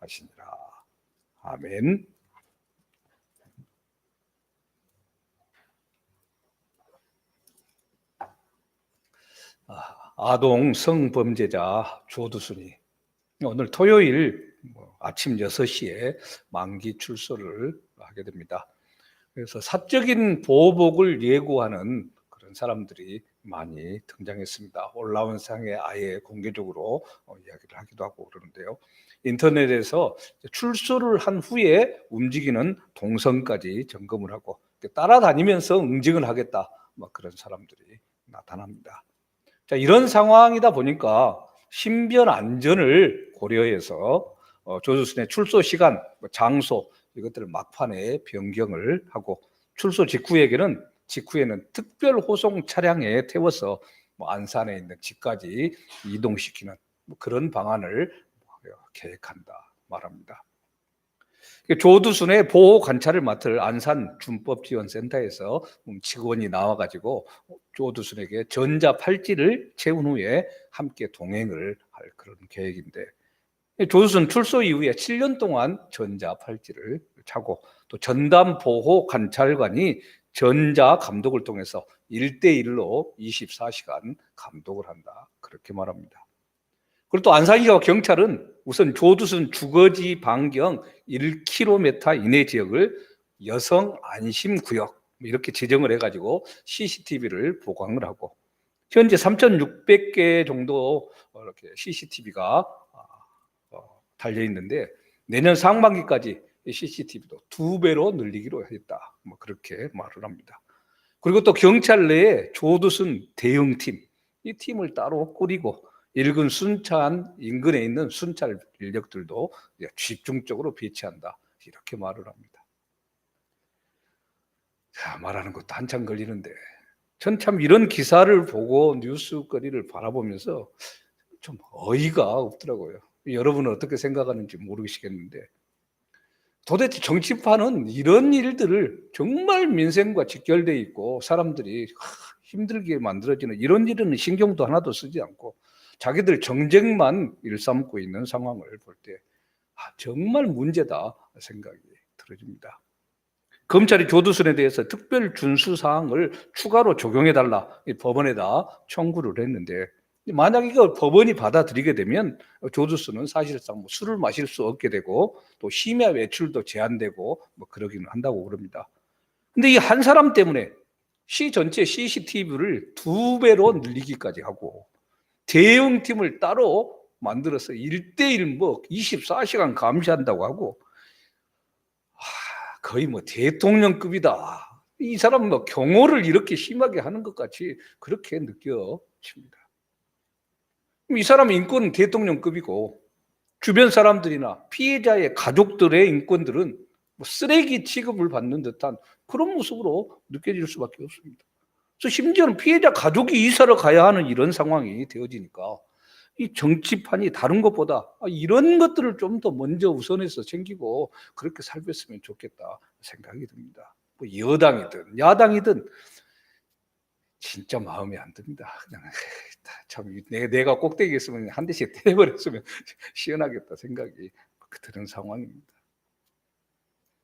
하시니라. 아멘. 아동 성범죄자 조두순이 오늘 토요일 아침 6시에 만기 출소를 하게 됩니다. 그래서 사적인 보복을 예고하는 그런 사람들이 많이 등장했습니다. 올라온 상에 아예 공개적으로 이야기를 하기도 하고 그러는데요. 인터넷에서 출소를 한 후에 움직이는 동선까지 점검을 하고 따라다니면서 응징을 하겠다, 그런 사람들이 나타납니다. 자, 이런 상황이다 보니까 신변 안전을 고려해서 조두순의 출소 시간, 장소 이것들을 막판에 변경을 하고 출소 직후에는 특별 호송 차량에 태워서 안산에 있는 집까지 이동시키는 그런 방안을 계획한다 말합니다. 조두순의 보호 관찰을 맡을 안산 준법지원센터에서 직원이 나와가지고 조두순에게 전자 팔찌를 채운 후에 함께 동행을 할 그런 계획인데, 조두순 출소 이후에 7년 동안 전자 팔찌를 차고 또 전담 보호 관찰관이 전자 감독을 통해서 1대1로 24시간 감독을 한다, 그렇게 말합니다. 그리고 또 안산시와 경찰은 우선 조두순 주거지 반경 1km 이내 지역을 여성 안심구역 이렇게 지정을 해가지고 CCTV를 보강을 하고 현재 3,600개 정도 이렇게 CCTV가 달려 있는데 내년 상반기까지 CCTV도 2배로 늘리기로 했다, 그렇게 말을 합니다. 그리고 또 경찰 내에 조두순 대응팀, 이 팀을 따로 꾸리고 일군 순찰 인근에 있는 순찰 인력들도 집중적으로 배치한다, 이렇게 말을 합니다. 자, 말하는 것도 한참 걸리는데 전 참 이런 기사를 보고 뉴스거리를 바라보면서 좀 어이가 없더라고요. 여러분은 어떻게 생각하는지 모르시겠는데 도대체 정치판은 이런 일들을 정말 민생과 직결되어 있고 사람들이 힘들게 만들어지는 이런 일은 신경도 하나도 쓰지 않고 자기들 정쟁만 일삼고 있는 상황을 볼 때 정말 문제다 생각이 들어집니다. 검찰이 조두순에 대해서 특별 준수사항을 추가로 적용해달라 법원에다 청구를 했는데 만약 이걸 법원이 받아들이게 되면 조두순은 사실상 술을 마실 수 없게 되고 또 심야 외출도 제한되고 그러기는 한다고 그럽니다. 근데 이 한 사람 때문에 시 전체 CCTV를 2배로 늘리기까지 하고 대응팀을 따로 만들어서 1대1 24시간 감시한다고 하고 거의 대통령급이다. 이 사람 경호를 이렇게 심하게 하는 것 같이 그렇게 느껴집니다. 이 사람의 인권은 대통령급이고 주변 사람들이나 피해자의 가족들의 인권들은 쓰레기 취급을 받는 듯한 그런 모습으로 느껴질 수밖에 없습니다. 그래서 심지어는 피해자 가족이 이사를 가야 하는 이런 상황이 되어지니까 이 정치판이 다른 것보다 이런 것들을 좀 더 먼저 우선해서 챙기고 그렇게 살폈으면 좋겠다 생각이 듭니다. 여당이든 야당이든 진짜 마음에 안 듭니다. 그냥 참 내가 꼭대기에 있으면 한 대씩 때려버렸으면 시원하겠다 생각이 드는 상황입니다.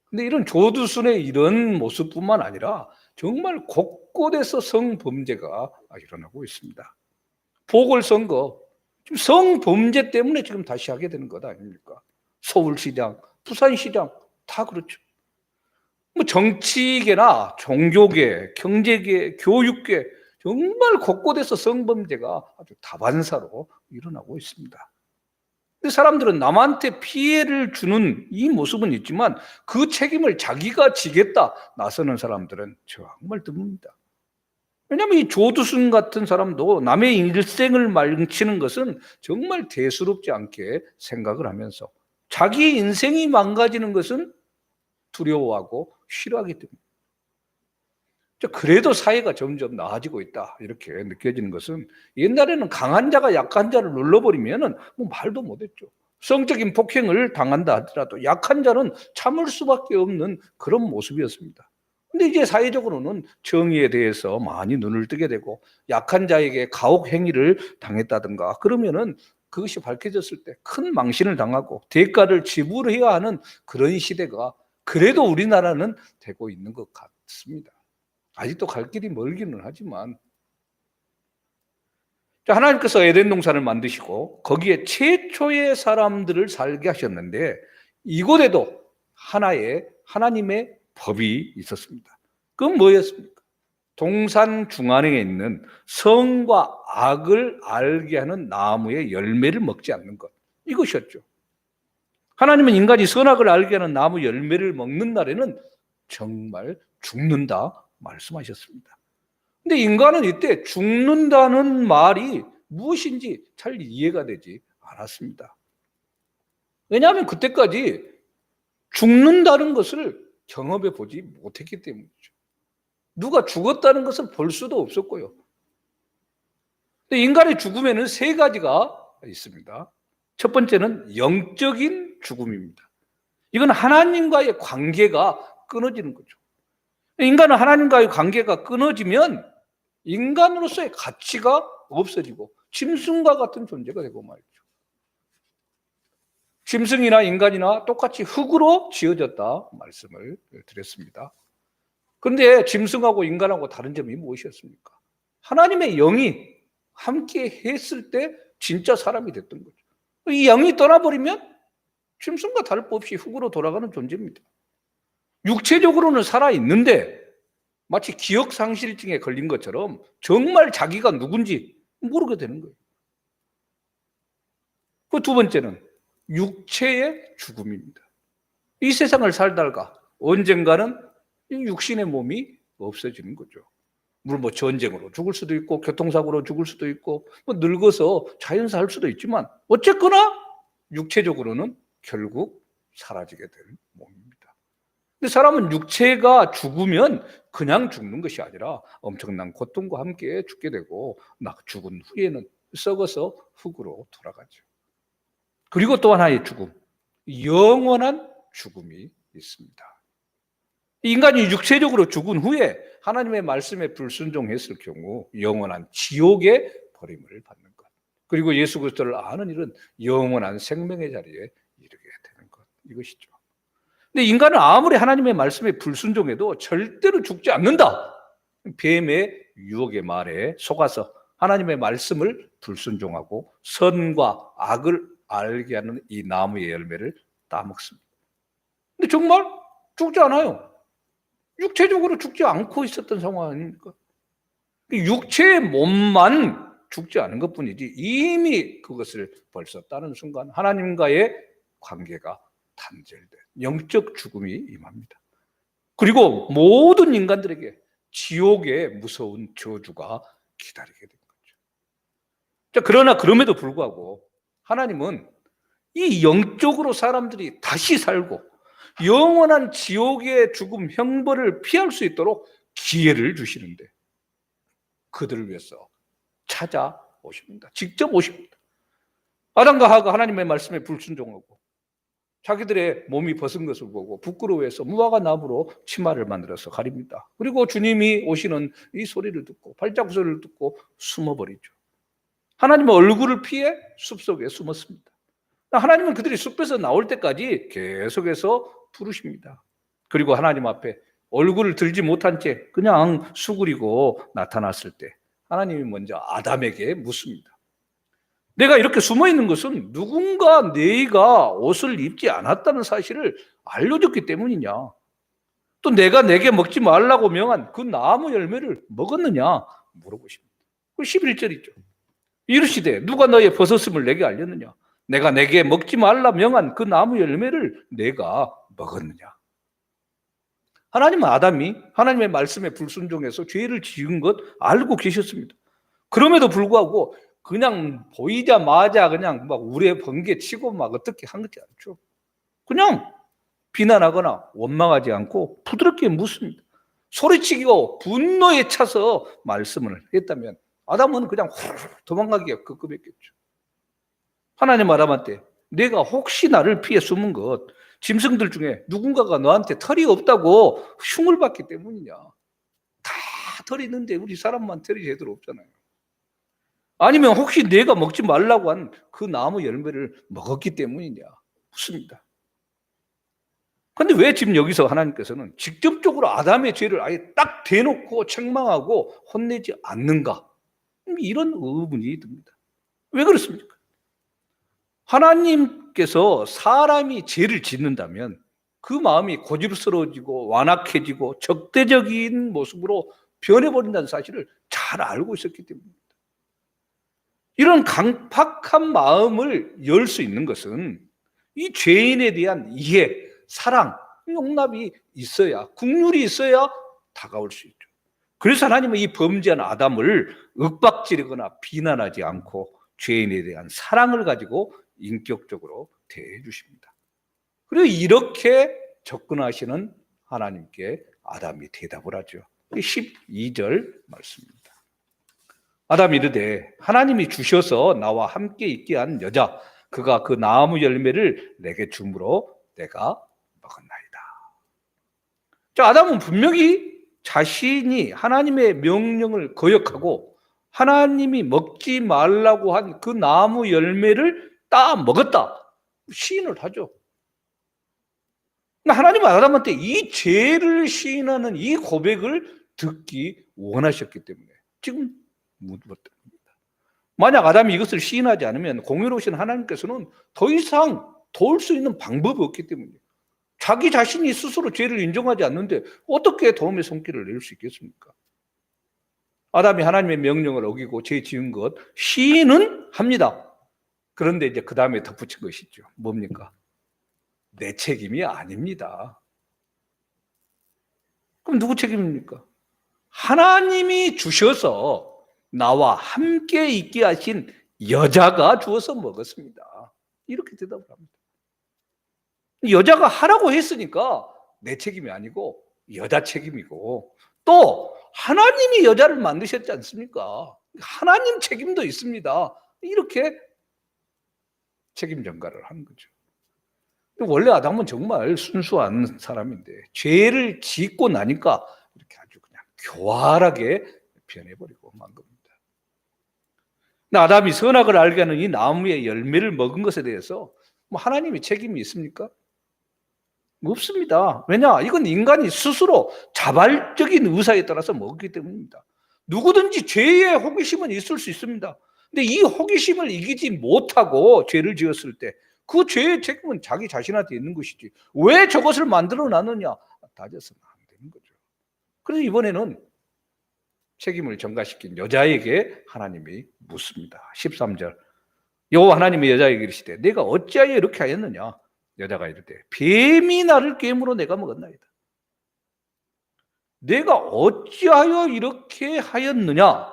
근데 이런 조두순의 이런 모습뿐만 아니라 정말 곳곳에서 성범죄가 일어나고 있습니다. 보궐선거, 지금 성범죄 때문에 지금 다시 하게 되는 것 아닙니까? 서울시장, 부산시장 다 그렇죠. 정치계나 종교계, 경제계, 교육계 정말 곳곳에서 성범죄가 아주 다반사로 일어나고 있습니다. 사람들은 남한테 피해를 주는 이 모습은 있지만 그 책임을 자기가 지겠다 나서는 사람들은 정말 드뭅니다. 왜냐하면 이 조두순 같은 사람도 남의 일생을 망치는 것은 정말 대수롭지 않게 생각을 하면서 자기 인생이 망가지는 것은 두려워하고 싫어하기 때문에 그래도 사회가 점점 나아지고 있다 이렇게 느껴지는 것은 옛날에는 강한 자가 약한 자를 눌러버리면 말도 못했죠. 성적인 폭행을 당한다 하더라도 약한 자는 참을 수밖에 없는 그런 모습이었습니다. 근데 이제 사회적으로는 정의에 대해서 많이 눈을 뜨게 되고 약한 자에게 가혹 행위를 당했다든가 그러면은 그것이 밝혀졌을 때 큰 망신을 당하고 대가를 지불해야 하는 그런 시대가 그래도 우리나라는 되고 있는 것 같습니다. 아직도 갈 길이 멀기는 하지만 하나님께서 에덴 동산을 만드시고 거기에 최초의 사람들을 살게 하셨는데 이곳에도 하나의 하나님의 법이 있었습니다. 그건 뭐였습니까? 동산 중앙에 있는 선과 악을 알게 하는 나무의 열매를 먹지 않는 것. 이것이었죠. 하나님은 인간이 선악을 알게 하는 나무 열매를 먹는 날에는 정말 죽는다 말씀하셨습니다. 근데 인간은 이때 죽는다는 말이 무엇인지 잘 이해가 되지 않았습니다. 왜냐하면 그때까지 죽는다는 것을 경험해 보지 못했기 때문이죠. 누가 죽었다는 것을 볼 수도 없었고요. 근데 인간의 죽음에는 세 가지가 있습니다. 첫 번째는 영적인 죽음입니다. 이건 하나님과의 관계가 끊어지는 거죠. 인간은 하나님과의 관계가 끊어지면 인간으로서의 가치가 없어지고 짐승과 같은 존재가 되고 말이죠. 짐승이나 인간이나 똑같이 흙으로 지어졌다 말씀을 드렸습니다. 그런데 짐승하고 인간하고 다른 점이 무엇이었습니까? 하나님의 영이 함께 했을 때 진짜 사람이 됐던 거죠. 이 영이 떠나버리면 짐승과 다를 바 없이 흙으로 돌아가는 존재입니다. 육체적으로는 살아있는데 마치 기억상실증에 걸린 것처럼 정말 자기가 누군지 모르게 되는 거예요. 그 두 번째는 육체의 죽음입니다. 이 세상을 살다가 언젠가는 육신의 몸이 없어지는 거죠. 물론 전쟁으로 죽을 수도 있고 교통사고로 죽을 수도 있고 늙어서 자연사 할 수도 있지만 어쨌거나 육체적으로는 결국 사라지게 될 몸입니다. 근데 사람은 육체가 죽으면 그냥 죽는 것이 아니라 엄청난 고통과 함께 죽게 되고 죽은 후에는 썩어서 흙으로 돌아가죠. 그리고 또 하나의 죽음, 영원한 죽음이 있습니다. 인간이 육체적으로 죽은 후에 하나님의 말씀에 불순종했을 경우 영원한 지옥의 버림을 받는 것. 그리고 예수 그리스도를 아는 일은 영원한 생명의 자리에 이르게 되는 것. 이것이죠. 근데 인간은 아무리 하나님의 말씀에 불순종해도 절대로 죽지 않는다. 뱀의 유혹의 말에 속아서 하나님의 말씀을 불순종하고 선과 악을 알게 하는 이 나무의 열매를 따먹습니다. 근데 정말 죽지 않아요. 육체적으로 죽지 않고 있었던 상황 아닙니까? 육체의 몸만 죽지 않은 것뿐이지 이미 그것을 벌써 따른 순간 하나님과의 관계가 단절된 영적 죽음이 임합니다. 그리고 모든 인간들에게 지옥의 무서운 저주가 기다리게 된 거죠. 자, 그러나 그럼에도 불구하고 하나님은 이 영적으로 사람들이 다시 살고 영원한 지옥의 죽음 형벌을 피할 수 있도록 기회를 주시는데 그들을 위해서 찾아오십니다. 직접 오십니다. 아담과 하와가 하나님의 말씀에 불순종하고 자기들의 몸이 벗은 것을 보고 부끄러워해서 무화과 나무로 치마를 만들어서 가립니다. 그리고 주님이 오시는 이 소리를 듣고 발자국 소리를 듣고 숨어버리죠. 하나님의 얼굴을 피해 숲속에 숨었습니다. 하나님은 그들이 숲에서 나올 때까지 계속해서 부르십니다. 그리고 하나님 앞에 얼굴을 들지 못한 채 그냥 수그리고 나타났을 때 하나님이 먼저 아담에게 묻습니다. 내가 이렇게 숨어있는 것은 누군가 네가 옷을 입지 않았다는 사실을 알려줬기 때문이냐? 또 내가 내게 먹지 말라고 명한 그 나무 열매를 먹었느냐? 물어보십니다. 그 11절이죠. 이르시되 누가 너의 벗었음을 내게 알렸느냐? 내가 내게 먹지 말라 명한 그 나무 열매를 내가 먹었느냐? 하나님은 아담이 하나님의 말씀에 불순종해서 죄를 지은 것 알고 계셨습니다. 그럼에도 불구하고 그냥 보이자마자 그냥 막 우레 번개 치고 막 어떻게 한 것이 않죠. 그냥 비난하거나 원망하지 않고 부드럽게 묻습니다. 소리치고 분노에 차서 말씀을 했다면 아담은 그냥 도망가기가 급급했겠죠. 하나님 아담한테 내가 혹시 나를 피해 숨은 것 짐승들 중에 누군가가 너한테 털이 없다고 흉을 받기 때문이냐. 다 털이 있는데 우리 사람만 털이 제대로 없잖아요. 아니면 혹시 내가 먹지 말라고 한 그 나무 열매를 먹었기 때문이냐? 묻습니다. 근데 왜 지금 여기서 하나님께서는 직접적으로 아담의 죄를 아예 딱 대놓고 책망하고 혼내지 않는가? 이런 의문이 듭니다. 왜 그렇습니까? 하나님께서 사람이 죄를 짓는다면 그 마음이 고집스러워지고 완악해지고 적대적인 모습으로 변해버린다는 사실을 잘 알고 있었기 때문입니다. 이런 강팍한 마음을 열 수 있는 것은 이 죄인에 대한 이해, 사랑, 용납이 있어야, 국률이 있어야 다가올 수 있죠. 그래서 하나님은 이 범죄한 아담을 윽박지르거나 비난하지 않고 죄인에 대한 사랑을 가지고 인격적으로 대해 주십니다. 그리고 이렇게 접근하시는 하나님께 아담이 대답을 하죠. 12절 말씀입니다. 아담이 이르되 하나님이 주셔서 나와 함께 있게 한 여자 그가 그 나무 열매를 내게 주므로 내가 먹었나이다. 자, 아담은 분명히 자신이 하나님의 명령을 거역하고 하나님이 먹지 말라고 한 그 나무 열매를 따 먹었다. 시인을 하죠. 하나님은 아담한테 이 죄를 시인하는 이 고백을 듣기 원하셨기 때문에 지금 묻었습니다. 만약 아담이 이것을 시인하지 않으면 공의로우신 하나님께서는 더 이상 도울 수 있는 방법이 없기 때문이에요. 자기 자신이 스스로 죄를 인정하지 않는데 어떻게 도움의 손길을 낼 수 있겠습니까? 아담이 하나님의 명령을 어기고 죄 지은 것 시인은 합니다. 그런데 이제 그 다음에 덧붙인 것이 있죠. 뭡니까? 내 책임이 아닙니다. 그럼 누구 책임입니까? 하나님이 주셔서 나와 함께 있게 하신 여자가 주어서 먹었습니다. 이렇게 대답을 합니다. 여자가 하라고 했으니까 내 책임이 아니고 여자 책임이고 또 하나님이 여자를 만드셨지 않습니까? 하나님 책임도 있습니다. 이렇게 책임 전가를 하는 거죠. 원래 아담은 정말 순수한 사람인데 죄를 짓고 나니까 이렇게 아주 그냥 교활하게 변해버리고 만 겁니다. 아담이 선악을 알게 하는 이 나무의 열매를 먹은 것에 대해서 뭐 하나님이 책임이 있습니까? 없습니다. 왜냐? 이건 인간이 스스로 자발적인 의사에 따라서 먹기 때문입니다. 누구든지 죄의 호기심은 있을 수 있습니다. 근데 이 호기심을 이기지 못하고 죄를 지었을 때 그 죄의 책임은 자기 자신한테 있는 것이지 왜 저것을 만들어 놨느냐 따져서는 안 되는 거죠. 그래서 이번에는 책임을 전가시킨 여자에게 하나님이 묻습니다. 13절 여호와 하나님이 여자에게 이르시되 내가 어찌하여 이렇게 하였느냐 여자가 이르되 뱀이 나를 꿰물어 내가 먹었나이다. 내가 어찌하여 이렇게 하였느냐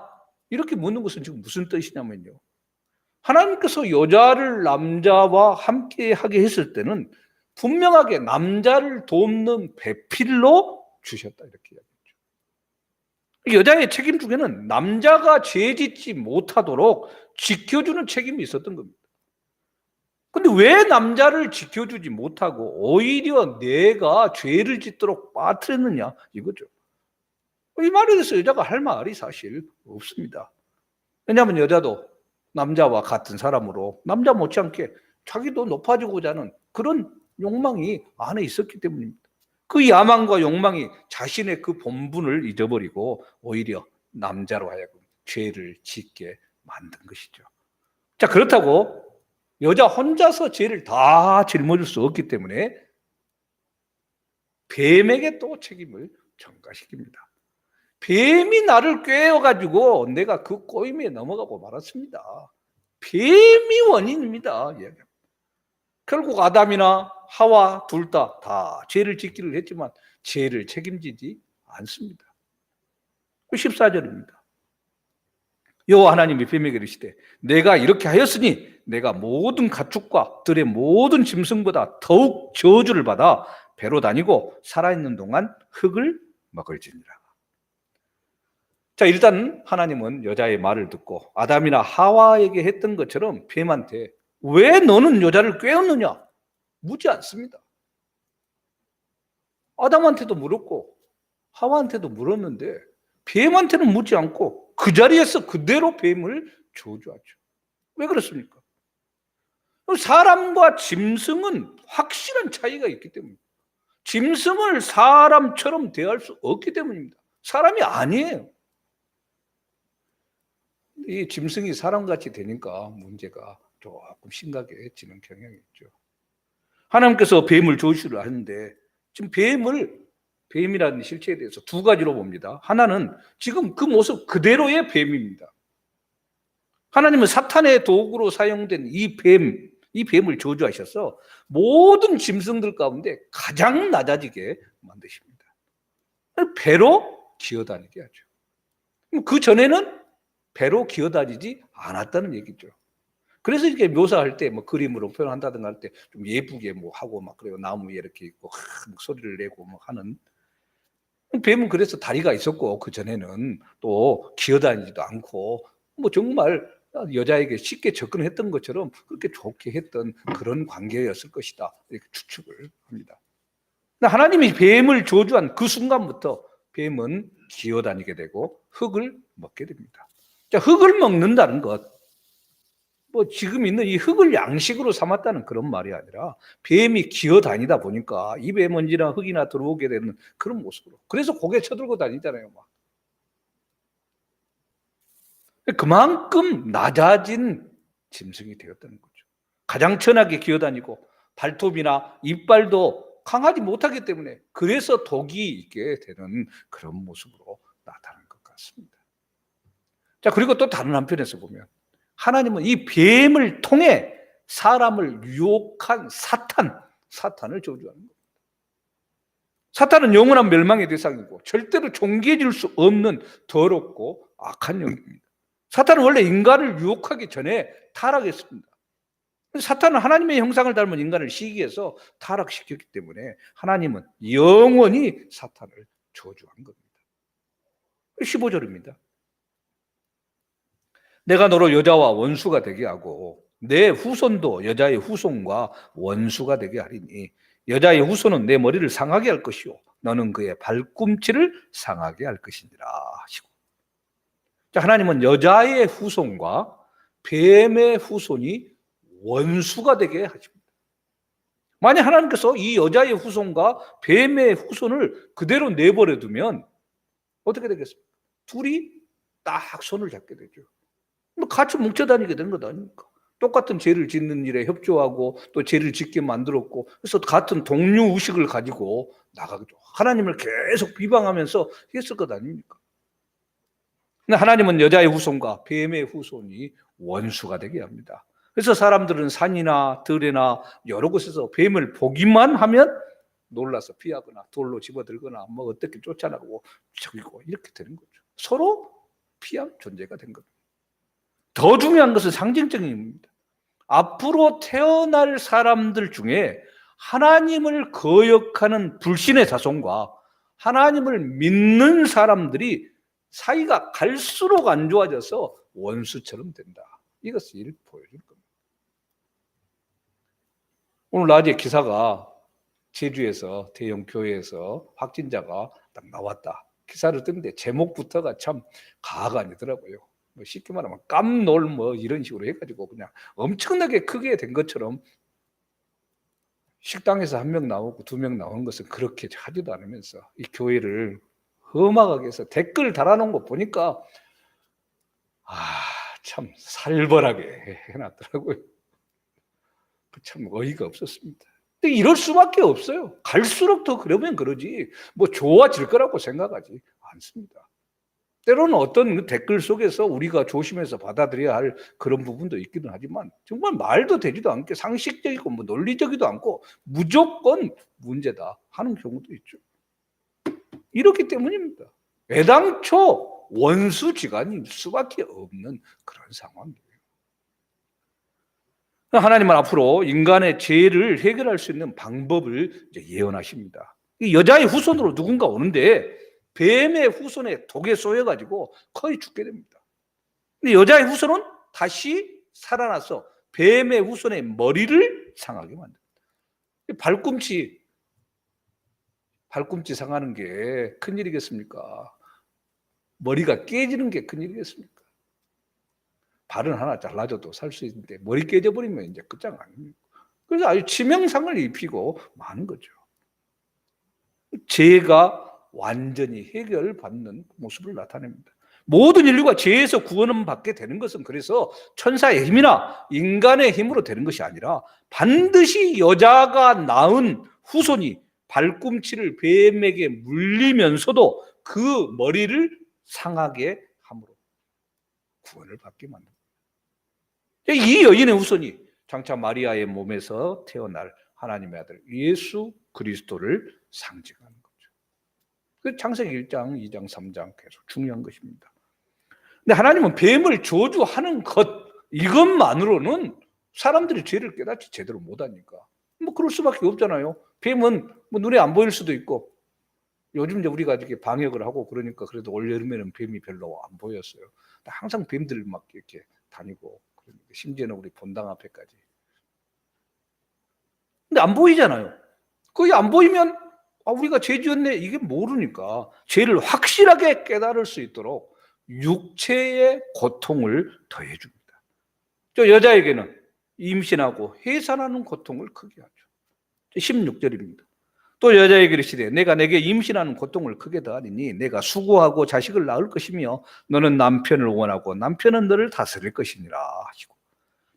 이렇게 묻는 것은 지금 무슨 뜻이냐면요, 하나님께서 여자를 남자와 함께 하게 했을 때는 분명하게 남자를 돕는 배필로 주셨다 이렇게 이야기했죠. 여자의 책임 중에는 남자가 죄 짓지 못하도록 지켜주는 책임이 있었던 겁니다. 근데 왜 남자를 지켜주지 못하고 오히려 내가 죄를 짓도록 빠뜨렸느냐 이거죠. 이 말에 대해서 여자가 할 말이 사실 없습니다. 왜냐하면 여자도 남자와 같은 사람으로 남자 못지않게 자기도 높아지고자 하는 그런 욕망이 안에 있었기 때문입니다. 그 야망과 욕망이 자신의 그 본분을 잊어버리고 오히려 남자로 하여금 죄를 짓게 만든 것이죠. 자, 그렇다고 여자 혼자서 죄를 다 짊어질 수 없기 때문에 뱀에게 또 책임을 전가시킵니다. 뱀이 나를 꿰어가지고 내가 그 꼬임에 넘어가고 말았습니다. 뱀이 원인입니다. 결국 아담이나 하와 둘 다 죄를 짓기를 했지만 죄를 책임지지 않습니다. 14절입니다. 여호와 하나님이 뱀에게 이르시되 내가 이렇게 하였으니 내가 모든 가축과 들의 모든 짐승보다 더욱 저주를 받아 배로 다니고 살아있는 동안 흙을 먹을지니라. 자, 일단 하나님은 여자의 말을 듣고 아담이나 하와에게 했던 것처럼 뱀한테 왜 너는 여자를 꿰었느냐 묻지 않습니다. 아담한테도 물었고 하와한테도 물었는데 뱀한테는 묻지 않고 그 자리에서 그대로 뱀을 저주하죠. 왜 그렇습니까? 사람과 짐승은 확실한 차이가 있기 때문입니다. 짐승을 사람처럼 대할 수 없기 때문입니다. 사람이 아니에요. 이 짐승이 사람같이 되니까 문제가 조금 심각해지는 경향이 있죠. 하나님께서 뱀을 저주를 하는데 지금 뱀이라는 실체에 대해서 두 가지로 봅니다. 하나는 지금 그 모습 그대로의 뱀입니다. 하나님은 사탄의 도구로 사용된 이 뱀을 저주하셔서 모든 짐승들 가운데 가장 낮아지게 만드십니다. 배로 기어다니게 하죠. 그 전에는 배로 기어다니지 않았다는 얘기죠. 그래서 이렇게 묘사할 때 뭐 그림으로 표현한다든가 할 때 좀 예쁘게 뭐 하고 막 그래요. 나무 이렇게 있고 소리를 내고 막 하는. 뱀은 그래서 다리가 있었고 그 전에는 또 기어다니지도 않고 뭐 정말 여자에게 쉽게 접근했던 것처럼 그렇게 좋게 했던 그런 관계였을 것이다. 이렇게 추측을 합니다. 하나님이 뱀을 저주한 그 순간부터 뱀은 기어다니게 되고 흙을 먹게 됩니다. 자, 흙을 먹는다는 것, 뭐 지금 있는 이 흙을 양식으로 삼았다는 그런 말이 아니라 뱀이 기어다니다 보니까 입에 먼지나 흙이나 들어오게 되는 그런 모습으로. 그래서 고개 쳐들고 다니잖아요. 막. 그만큼 낮아진 짐승이 되었다는 거죠. 가장 천하게 기어다니고 발톱이나 이빨도 강하지 못하기 때문에 그래서 독이 있게 되는 그런 모습으로 나타난 것 같습니다. 자, 그리고 또 다른 한편에서 보면 하나님은 이 뱀을 통해 사람을 유혹한 사탄을 저주하는 겁니다. 사탄은 영원한 멸망의 대상이고 절대로 존귀해질 수 없는 더럽고 악한 영입니다. 사탄은 원래 인간을 유혹하기 전에 타락했습니다. 사탄은 하나님의 형상을 닮은 인간을 시기해서 타락시켰기 때문에 하나님은 영원히 사탄을 저주한 겁니다. 15절입니다. 내가 너로 여자와 원수가 되게 하고 내 후손도 여자의 후손과 원수가 되게 하리니 여자의 후손은 내 머리를 상하게 할 것이요 너는 그의 발꿈치를 상하게 할 것이니라 하시고. 자, 하나님은 여자의 후손과 뱀의 후손이 원수가 되게 하십니다. 만약 하나님께서 이 여자의 후손과 뱀의 후손을 그대로 내버려 두면 어떻게 되겠습니까? 둘이 딱 손을 잡게 되죠. 같이 뭉쳐 다니게 되는 것 아닙니까? 똑같은 죄를 짓는 일에 협조하고 또 죄를 짓게 만들었고 그래서 같은 동료 의식을 가지고 나가죠. 하나님을 계속 비방하면서 했을 것 아닙니까? 근데 하나님은 여자의 후손과 뱀의 후손이 원수가 되게 합니다. 그래서 사람들은 산이나 들이나 여러 곳에서 뱀을 보기만 하면 놀라서 피하거나 돌로 집어들거나 뭐 어떻게 쫓아나고 죽이고 이렇게 되는 거죠. 서로 피할 존재가 된 겁니다. 더 중요한 것은 상징적인 의미입니다. 앞으로 태어날 사람들 중에 하나님을 거역하는 불신의 자손과 하나님을 믿는 사람들이 사이가 갈수록 안 좋아져서 원수처럼 된다. 이것을 보여줄 겁니다. 오늘 낮에 기사가 제주에서 대형 교회에서 확진자가 딱 나왔다. 기사를 뜨는데 제목부터가 참 가가 아니더라고요. 뭐 쉽게 말하면 깜놀 뭐 이런 식으로 해가지고 그냥 엄청나게 크게 된 것처럼 식당에서 한 명 나오고 두 명 나온 것은 그렇게 하지도 않으면서 이 교회를 험악하게 해서 댓글 달아놓은 거 보니까 참 살벌하게 해놨더라고요. 참 어이가 없었습니다. 근데 이럴 수밖에 없어요. 갈수록 더 그러면 그러지 뭐 좋아질 거라고 생각하지 않습니다. 때로는 어떤 댓글 속에서 우리가 조심해서 받아들여야 할 그런 부분도 있기는 하지만 정말 말도 되지도 않게 상식적이고 뭐 논리적이도 않고 무조건 문제다 하는 경우도 있죠. 이렇기 때문입니다. 애당초 원수지간일 수밖에 없는 그런 상황이에요. 하나님은 앞으로 인간의 죄를 해결할 수 있는 방법을 예언하십니다. 이 여자의 후손으로 누군가 오는데 뱀의 후손에 독에 쏘여가지고 거의 죽게 됩니다. 근데 여자의 후손은 다시 살아나서 뱀의 후손의 머리를 상하게 만듭니다. 발꿈치 상하는 게 큰일이겠습니까? 머리가 깨지는 게 큰일이겠습니까? 발은 하나 잘라줘도 살 수 있는데 머리 깨져버리면 이제 끝장 아닙니까? 그래서 아주 치명상을 입히고 마는 거죠. 죄가 완전히 해결받는 모습을 나타냅니다. 모든 인류가 죄에서 구원을 받게 되는 것은 그래서 천사의 힘이나 인간의 힘으로 되는 것이 아니라 반드시 여자가 낳은 후손이 발꿈치를 뱀에게 물리면서도 그 머리를 상하게 함으로 구원을 받게 만듭니다. 이 여인의 후손이 장차 마리아의 몸에서 태어날 하나님의 아들 예수 그리스도를 상징하는 거죠. 그 창세기 1장, 2장, 3장 계속 중요한 것입니다. 근데 하나님은 뱀을 저주하는 것 이것만으로는 사람들이 죄를 깨닫지 제대로 못하니까 뭐 그럴 수밖에 없잖아요. 뱀은 뭐 눈에 안 보일 수도 있고 요즘 이제 우리가 이렇게 방역을 하고 그러니까 그래도 올 여름에는 뱀이 별로 안 보였어요. 항상 뱀들 막 이렇게 다니고 심지어는 우리 본당 앞에까지. 근데 안 보이잖아요. 그게 안 보이면 우리가 죄 지었네 이게 모르니까 죄를 확실하게 깨달을 수 있도록 육체의 고통을 더해 줍니다. 저 여자에게는 임신하고 해산하는 고통을 크게 하죠. 16절입니다. 또 여자에게 이르시되 내가 내게 임신하는 고통을 크게 더하리니 내가 수고하고 자식을 낳을 것이며 너는 남편을 원하고 남편은 너를 다스릴 것이니라 하시고.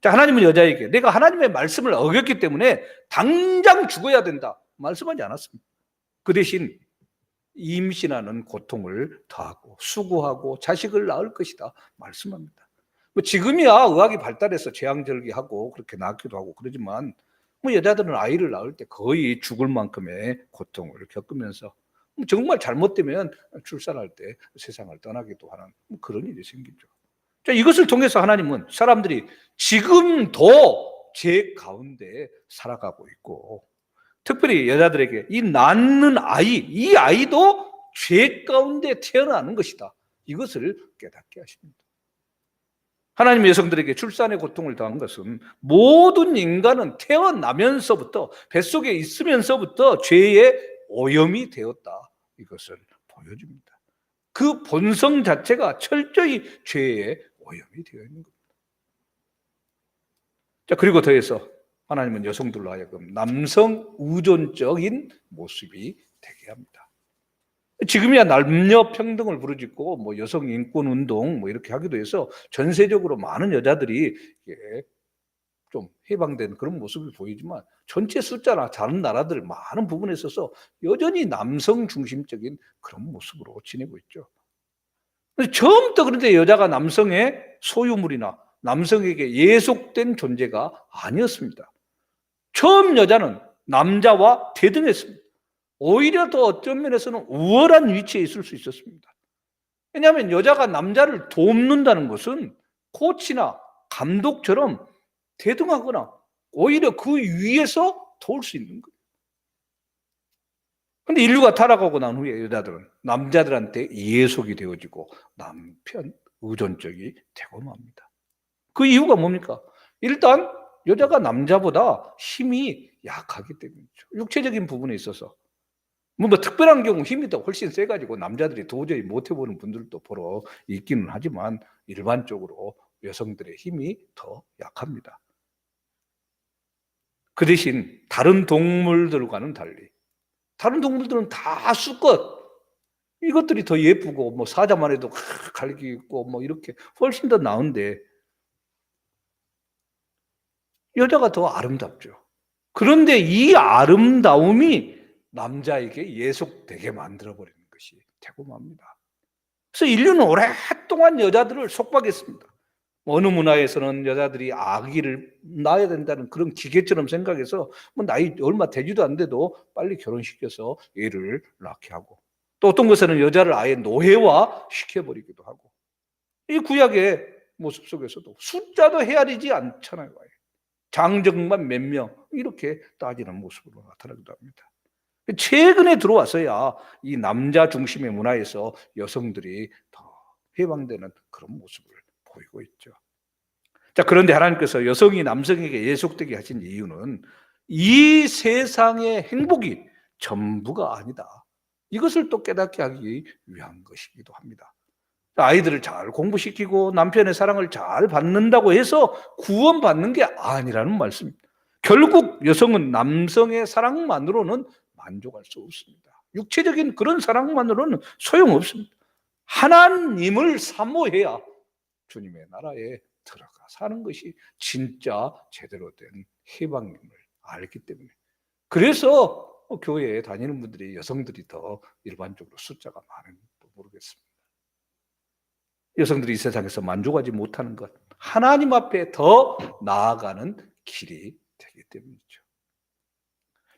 자, 하나님은 여자에게 내가 하나님의 말씀을 어겼기 때문에 당장 죽어야 된다 말씀하지 않았습니다. 그 대신 임신하는 고통을 더하고 수고하고 자식을 낳을 것이다 말씀합니다. 뭐 지금이야 의학이 발달해서 제왕절개하고 그렇게 낳기도 하고 그러지만 뭐 여자들은 아이를 낳을 때 거의 죽을 만큼의 고통을 겪으면서 정말 잘못되면 출산할 때 세상을 떠나기도 하는 그런 일이 생기죠. 자, 이것을 통해서 하나님은 사람들이 지금도 죄 가운데 살아가고 있고 특별히 여자들에게 이 낳는 아이, 이 아이도 죄 가운데 태어나는 것이다. 이것을 깨닫게 하십니다. 하나님의 여성들에게 출산의 고통을 당한 것은 모든 인간은 태어나면서부터 뱃속에 있으면서부터 죄의 오염이 되었다. 이것을 보여줍니다. 그 본성 자체가 철저히 죄의 오염이 되어 있는 겁니다. 자, 그리고 더해서 하나님은 여성들로 하여금 남성 의존적인 모습이 되게 합니다. 지금이야 남녀 평등을 부르짖고 뭐 여성 인권 운동 뭐 이렇게 하기도 해서 전 세적으로 많은 여자들이 좀 해방된 그런 모습을 보이지만 전체 숫자나 다른 나라들 많은 부분에 있어서 여전히 남성 중심적인 그런 모습으로 지내고 있죠. 처음부터 그런데 여자가 남성의 소유물이나 남성에게 예속된 존재가 아니었습니다. 처음 여자는 남자와 대등했습니다. 오히려 더 어떤 면에서는 우월한 위치에 있을 수 있었습니다. 왜냐하면 여자가 남자를 돕는다는 것은 코치나 감독처럼 대등하거나 오히려 그 위에서 도울 수 있는 거예요. 그런데 인류가 타락하고 난 후에 여자들은 남자들한테 예속이 되어지고 남편 의존적이 되고 맙니다. 그 이유가 뭡니까? 일단 여자가 남자보다 힘이 약하기 때문이죠. 육체적인 부분에 있어서. 뭐 특별한 경우 힘이 더 훨씬 세가지고 남자들이 도저히 못해보는 분들도 보러 있기는 하지만 일반적으로 여성들의 힘이 더 약합니다. 그 대신 다른 동물들과는 달리 다른 동물들은 다 수컷 이것들이 더 예쁘고 뭐 사자만 해도 갈기 있고 뭐 이렇게 훨씬 더 나은데 여자가 더 아름답죠. 그런데 이 아름다움이 남자에게 예속되게 만들어버리는 것이 되고 맙니다. 그래서 인류는 오랫동안 여자들을 속박했습니다. 어느 문화에서는 여자들이 아기를 낳아야 된다는 그런 기계처럼 생각해서 뭐 나이 얼마 되지도 않는데도 빨리 결혼시켜서 애를 낳게 하고 또 어떤 것에는 여자를 아예 노예화 시켜버리기도 하고 이 구약의 모습 속에서도 숫자도 헤아리지 않잖아요. 장정만 몇 명 이렇게 따지는 모습으로 나타나기도 합니다. 최근에 들어와서야 이 남자 중심의 문화에서 여성들이 더 해방되는 그런 모습을 보이고 있죠. 자, 그런데 하나님께서 여성이 남성에게 예속되게 하신 이유는 이 세상의 행복이 전부가 아니다. 이것을 또 깨닫게 하기 위한 것이기도 합니다. 아이들을 잘 공부시키고 남편의 사랑을 잘 받는다고 해서 구원받는 게 아니라는 말씀입니다. 결국 여성은 남성의 사랑만으로는 만족할 수 없습니다. 육체적인 그런 사랑만으로는 소용없습니다. 하나님을 사모해야 주님의 나라에 들어가 사는 것이 진짜 제대로 된 해방임을 알기 때문에, 그래서 교회에 다니는 분들이, 여성들이 더 일반적으로 숫자가 많은지도 모르겠습니다. 여성들이 이 세상에서 만족하지 못하는 것, 하나님 앞에 더 나아가는 길이 되기 때문이죠.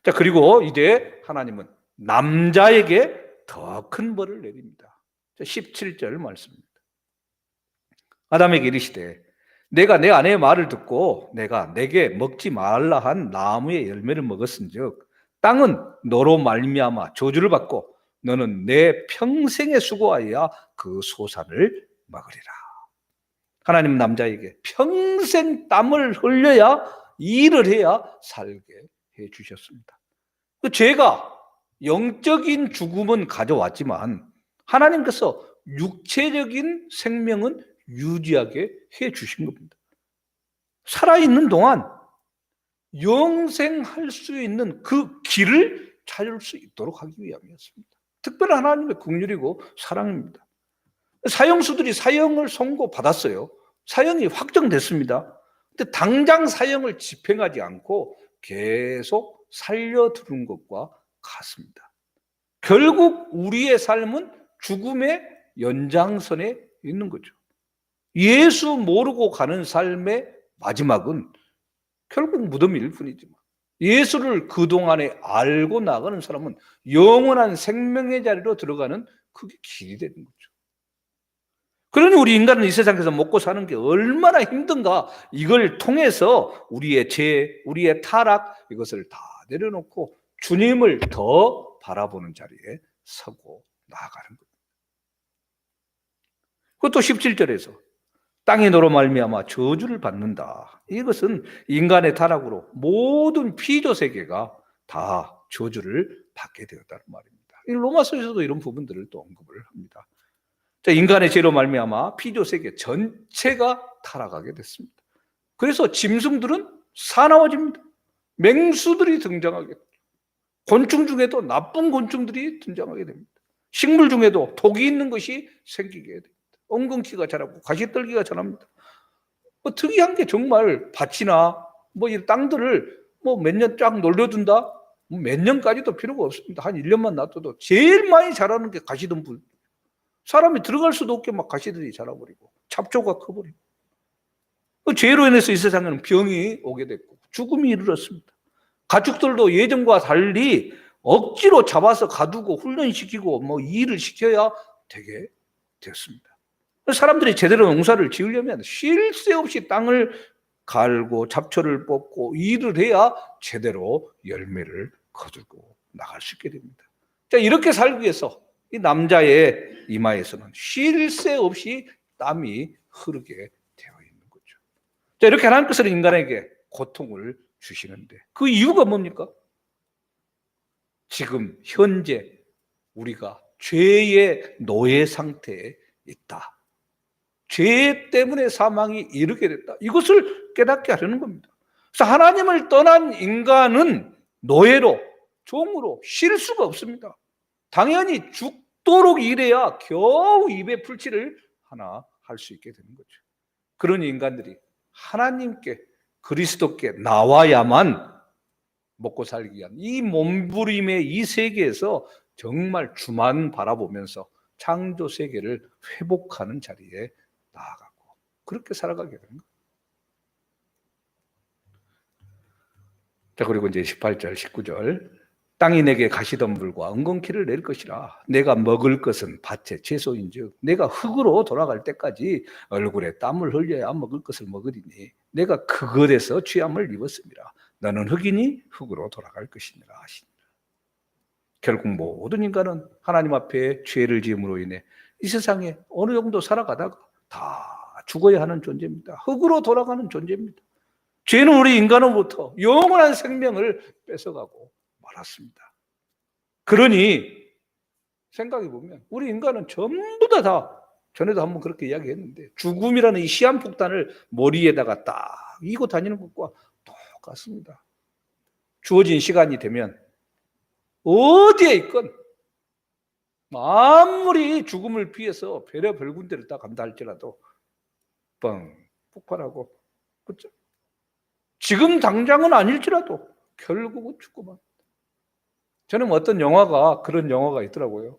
자, 그리고 이제 하나님은 남자에게 더 큰 벌을 내립니다. 17절 말씀입니다. 아담에게 이르시되 내가 내 아내의 말을 듣고 내가 내게 먹지 말라 한 나무의 열매를 먹었은즉 땅은 너로 말미암아 저주를 받고 너는 내 평생에 수고하여 그 소산을 먹으리라. 하나님 남자에게 평생 땀을 흘려야, 일을 해야 살게 해 주셨습니다. 죄가 영적인 죽음은 가져왔지만 하나님께서 육체적인 생명은 유지하게 해 주신 겁니다. 살아있는 동안 영생할 수 있는 그 길을 찾을 수 있도록 하기 위함이었습니다. 특별한 하나님의 긍휼이고 사랑입니다. 사형수들이 사형을 선고받았어요. 사형이 확정됐습니다. 근데 당장 사형을 집행하지 않고 계속 살려두는 것과 같습니다. 결국 우리의 삶은 죽음의 연장선에 있는 거죠. 예수 모르고 가는 삶의 마지막은 결국 무덤일 뿐이지만, 예수를 그동안에 알고 나가는 사람은 영원한 생명의 자리로 들어가는 그게 길이 되는 거죠. 그러니 우리 인간은 이 세상에서 먹고 사는 게 얼마나 힘든가, 이걸 통해서 우리의 죄, 우리의 타락, 이것을 다 내려놓고 주님을 더 바라보는 자리에 서고 나아가는 겁니다. 그것도 17절에서 땅이 너로 말미암아 저주를 받는다. 이것은 인간의 타락으로 모든 피조 세계가 다 저주를 받게 되었다는 말입니다. 로마서에서도 이런 부분들을 또 언급을 합니다. 인간의 죄로 말미암아 피조 세계 전체가 타락하게 됐습니다. 그래서 짐승들은 사나워집니다. 맹수들이 등장하게 됩니다. 곤충 중에도 나쁜 곤충들이 등장하게 됩니다. 식물 중에도 독이 있는 것이 생기게 됩니다. 엉겅퀴가 자라고 가시떨기가 자랍니다. 특이한 게 정말 밭이나 이 땅들을 몇 년 쫙 놀려둔다? 몇 년까지도 필요가 없습니다. 한 1년만 놔둬도 제일 많이 자라는 게 가시덤불. 사람이 들어갈 수도 없게 막 가시들이 자라버리고 잡초가 커버리고, 죄로 인해서 이 세상에는 병이 오게 됐고 죽음이 이르렀습니다. 가축들도 예전과 달리 억지로 잡아서 가두고 훈련시키고 일을 시켜야 되게 됐습니다. 사람들이 제대로 농사를 지으려면 쉴 새 없이 땅을 갈고 잡초를 뽑고 일을 해야 제대로 열매를 거두고 나갈 수 있게 됩니다. 자, 이렇게 살기 위해서 이 남자의 이마에서는 쉴 새 없이 땀이 흐르게 되어 있는 거죠. 자, 이렇게 하나님께서는 인간에게 고통을 주시는데 그 이유가 뭡니까? 지금 현재 우리가 죄의 노예 상태에 있다. 죄 때문에 사망이 이르게 됐다. 이것을 깨닫게 하려는 겁니다. 그래서 하나님을 떠난 인간은 노예로, 종으로 쉴 수가 없습니다. 당연히 죽도록 일해야 겨우 입에 풀칠을 하나 할 수 있게 되는 거죠. 그러니 인간들이 하나님께, 그리스도께 나와야만 먹고 살기 위한 이 몸부림의 이 세계에서 정말 주만 바라보면서 창조 세계를 회복하는 자리에 나아가고 그렇게 살아가게 되는 거예요. 자, 그리고 이제 18절, 19절. 땅이 내게 가시덤불과 엉겅퀴를 낼 것이라. 내가 먹을 것은 밭의 채소인즉 내가 흙으로 돌아갈 때까지 얼굴에 땀을 흘려야 먹을 것을 먹으리니 내가 그것에서 취함을 입었습니다. 너는 흙이니 흙으로 돌아갈 것이니라 하시니라. 결국 모든 인간은 하나님 앞에 죄를 지음으로 인해 이 세상에 어느 정도 살아가다가 다 죽어야 하는 존재입니다. 흙으로 돌아가는 존재입니다. 죄는 우리 인간으로부터 영원한 생명을 뺏어가고 말았습니다. 그러니 생각해 보면 우리 인간은 전부 다 전에도 한번 그렇게 이야기했는데 죽음이라는 이 시한폭탄을 머리에다가 딱 이고 다니는 것과 똑같습니다. 주어진 시간이 되면 어디에 있건 아무리 죽음을 피해서 별의별 군데를 딱 간다 할지라도 뻥 폭발하고, 그렇죠? 지금 당장은 아닐지라도 결국은 죽고만. 저는 어떤 영화가 그런 영화가 있더라고요.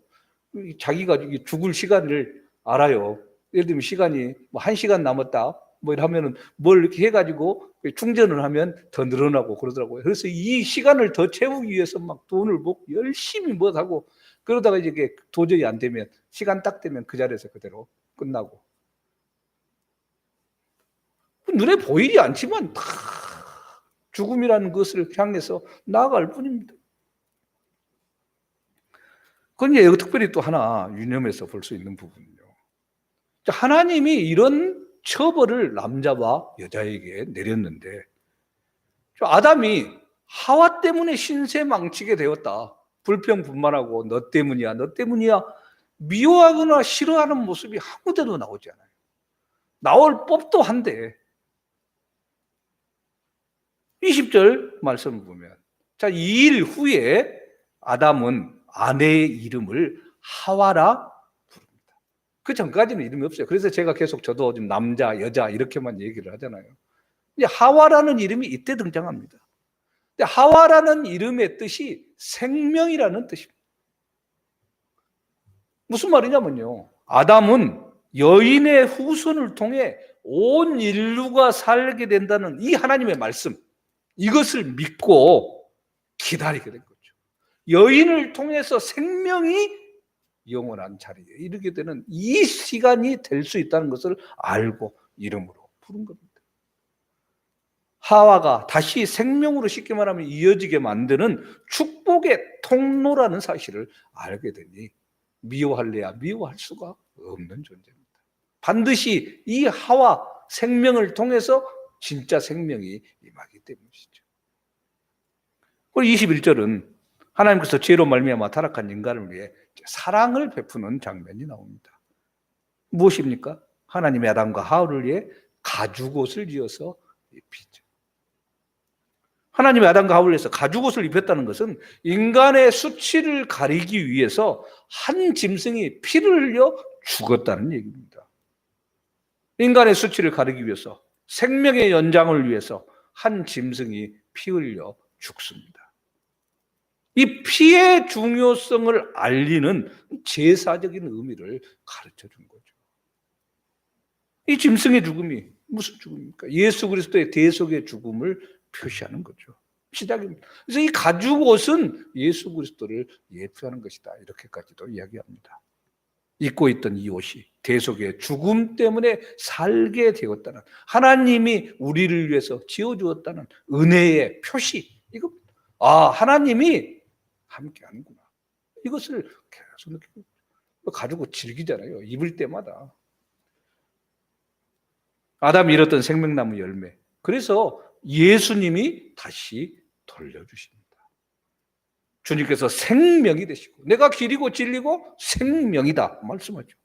자기가 죽을 시간을 알아요. 예를 들면 시간이 뭐 1시간 남았다 뭐 이러면은 뭘 이렇게 해가지고 충전을 하면 더 늘어나고 그러더라고요. 그래서 이 시간을 더 채우기 위해서 막 돈을 뭐 열심히 뭐 하고 그러다가 이게 도저히 안 되면 시간 딱 되면 그 자리에서 그대로 끝나고, 눈에 보이지 않지만 다 죽음이라는 것을 향해서 나아갈 뿐입니다. 그건 이제 특별히 또 하나 유념해서 볼 수 있는 부분은요, 하나님이 이런 처벌을 남자와 여자에게 내렸는데 아담이 하와 때문에 신세 망치게 되었다, 불평불만하고 너 때문이야 너 때문이야 미워하거나 싫어하는 모습이 아무데도 나오지 않아요. 나올 법도 한데 20절 말씀을 보면, 자, 2일 후에 아담은 아내의 이름을 하와라 부릅니다. 그 전까지는 이름이 없어요. 그래서 제가 계속 저도 지금 남자, 여자 이렇게만 얘기를 하잖아요. 이제 하와라는 이름이 이때 등장합니다. 근데 하와라는 이름의 뜻이 생명이라는 뜻입니다. 무슨 말이냐면요, 아담은 여인의 후손을 통해 온 인류가 살게 된다는 이 하나님의 말씀, 이것을 믿고 기다리게 된 거죠. 여인을 통해서 생명이 영원한 자리에 이르게 되는 이 시간이 될 수 있다는 것을 알고 이름으로 부른 겁니다. 하와가 다시 생명으로 쉽게 말하면 이어지게 만드는 축복의 통로라는 사실을 알게 되니 미워할래야 미워할 수가 없는 존재입니다. 반드시 이 하와 생명을 통해서 진짜 생명이 임하기 때문이죠. 그리고 21절은 하나님께서 죄로 말미암아 타락한 인간을 위해 사랑을 베푸는 장면이 나옵니다. 무엇입니까? 하나님의 아담과 하와를 위해 가죽옷을 지어서 입히죠. 하나님의 아담과 하와를 위해서 가죽옷을 입혔다는 것은 인간의 수치를 가리기 위해서 한 짐승이 피를 흘려 죽었다는 얘기입니다. 인간의 수치를 가리기 위해서, 생명의 연장을 위해서 한 짐승이 피 흘려 죽습니다. 이 피의 중요성을 알리는 제사적인 의미를 가르쳐 준 거죠. 이 짐승의 죽음이 무슨 죽음입니까? 예수 그리스도의 대속의 죽음을 표시하는 거죠. 시작입니다. 그래서 이 가죽옷은 예수 그리스도를 예표하는 것이다, 이렇게까지도 이야기합니다. 입고 있던 이 옷이 대속의 죽음 때문에 살게 되었다는, 하나님이 우리를 위해서 지어주었다는 은혜의 표시, 이거 하나님이 함께하는구나, 이것을 계속 느끼고 가지고 즐기잖아요, 입을 때마다. 아담이 잃었던 생명나무 열매, 그래서 예수님이 다시 돌려주십니다. 주님께서 생명이 되시고 내가 길이고 진리고 생명이다 말씀하죠.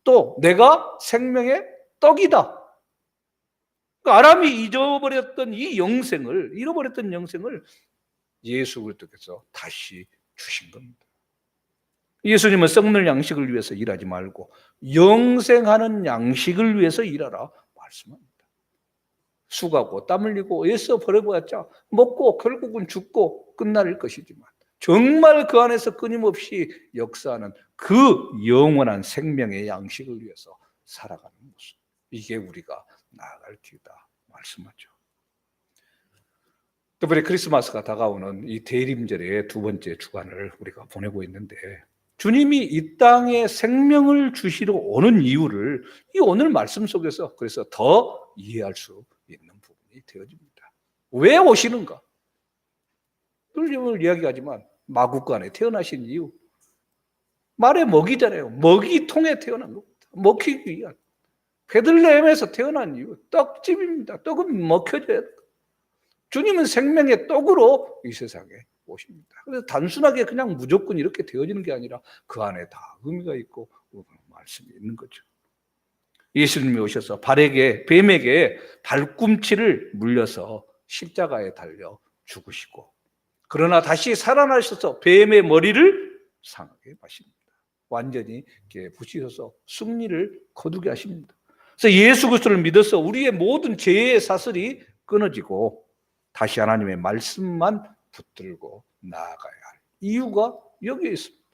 또 내가 생명의 떡이다. 아담이 잊어버렸던 이 영생을, 잃어버렸던 영생을 예수 그리스도께서 다시 주신 겁니다. 예수님은 썩는 양식을 위해서 일하지 말고 영생하는 양식을 위해서 일하라 말씀합니다. 수고하고 땀 흘리고 애써 벌어보았자 먹고 결국은 죽고 끝날 것이지만 정말 그 안에서 끊임없이 역사하는 그 영원한 생명의 양식을 위해서 살아가는 모습, 이게 우리가 나아갈 길이다 말씀하죠. 특별히 크리스마스가 다가오는 이 대림절의 두 번째 주간을 우리가 보내고 있는데, 주님이 이 땅에 생명을 주시러 오는 이유를 이 오늘 말씀 속에서 그래서 더 이해할 수 있는 부분이 되어집니다. 왜 오시는가? 늘 이야기하지만 마구간에 태어나신 이유, 말의 먹이잖아요. 먹이통에 태어난 겁니다. 먹히기 위한, 베들레헴에서 태어난 이유 떡집입니다. 떡은 먹혀져야 돼요. 주님은 생명의 떡으로 이 세상에 오십니다. 그래서 단순하게 그냥 무조건 이렇게 되어지는 게 아니라 그 안에 다 의미가 있고 말씀이 있는 거죠. 예수님이 오셔서 뱀에게 발꿈치를 물려서 십자가에 달려 죽으시고, 그러나 다시 살아나셔서 뱀의 머리를 상하게 하십니다. 완전히 부시셔서 승리를 거두게 하십니다. 그래서 예수 그리스도를 믿어서 우리의 모든 죄의 사슬이 끊어지고 다시 하나님의 말씀만 붙들고 나아가야 할 이유가 여기에 있습니다.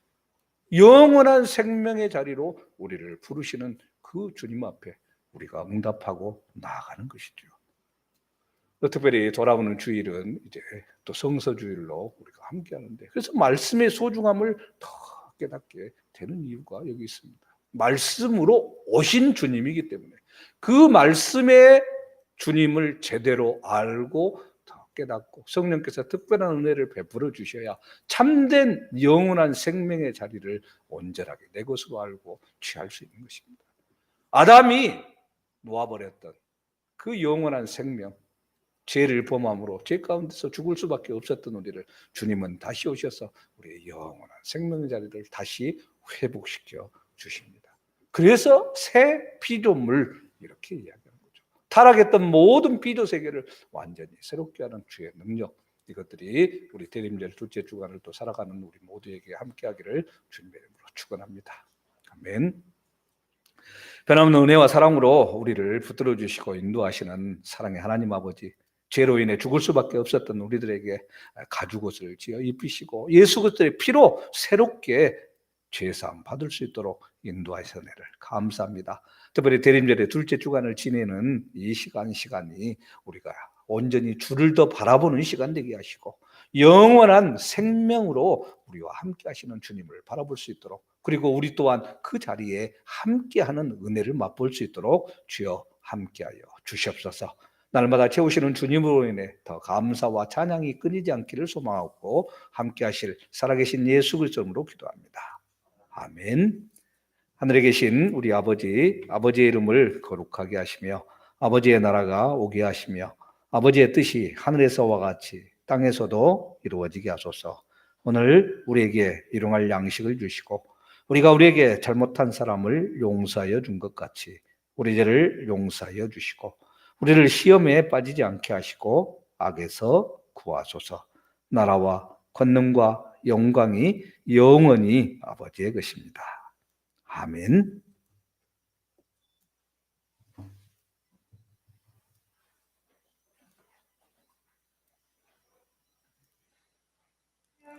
영원한 생명의 자리로 우리를 부르시는 그 주님 앞에 우리가 응답하고 나아가는 것이죠. 특별히 돌아오는 주일은 이제 또 성서주일로 우리가 함께하는데, 그래서 말씀의 소중함을 더 깨닫게 되는 이유가 여기 있습니다. 말씀으로 오신 주님이기 때문에 그 말씀의 주님을 제대로 알고 더 깨닫고 성령께서 특별한 은혜를 베풀어 주셔야 참된 영원한 생명의 자리를 온전하게 내 것으로 알고 취할 수 있는 것입니다. 아담이 놓아버렸던 그 영원한 생명, 죄를 범함으로 죄 가운데서 죽을 수밖에 없었던 우리를 주님은 다시 오셔서 우리의 영원한 생명의 자리를 다시 회복시켜 주십니다. 그래서 새 피조물 이렇게 이야기하는 거죠. 타락했던 모든 피조 세계를 완전히 새롭게 하는 주의 능력, 이것들이 우리 대림절 둘째 주간을 또 살아가는 우리 모두에게 함께하기를 주님의 이름으로 축원합니다. 아멘. 변함없는 은혜와 사랑으로 우리를 붙들어 주시고 인도하시는 사랑의 하나님 아버지, 죄로 인해 죽을 수밖에 없었던 우리들에게 가죽옷을 지어 입히시고 예수 그리스도의 피로 새롭게 죄사함 받을 수 있도록 인도하신 은혜를 감사합니다. 특별히 대림절의 둘째 주간을 지내는 이 시간이 우리가 온전히 주를 더 바라보는 시간 되게 하시고 영원한 생명으로 우리와 함께 하시는 주님을 바라볼 수 있도록, 그리고 우리 또한 그 자리에 함께하는 은혜를 맛볼 수 있도록 주여 함께하여 주시옵소서. 날마다 채우시는 주님으로 인해 더 감사와 찬양이 끊이지 않기를 소망하고 함께하실 살아계신 예수 그리스도로 기도합니다. 아멘. 하늘에 계신 우리 아버지의 이름을 거룩하게 하시며 아버지의 나라가 오게 하시며 아버지의 뜻이 하늘에서와 같이 땅에서도 이루어지게 하소서. 오늘 우리에게 일용할 양식을 주시고 우리가 우리에게 잘못한 사람을 용서하여 준 것 같이 우리 죄를 용서하여 주시고 우리를 시험에 빠지지 않게 하시고 악에서 구하소서. 나라와 권능과 영광이 영원히 아버지의 것입니다. 아멘.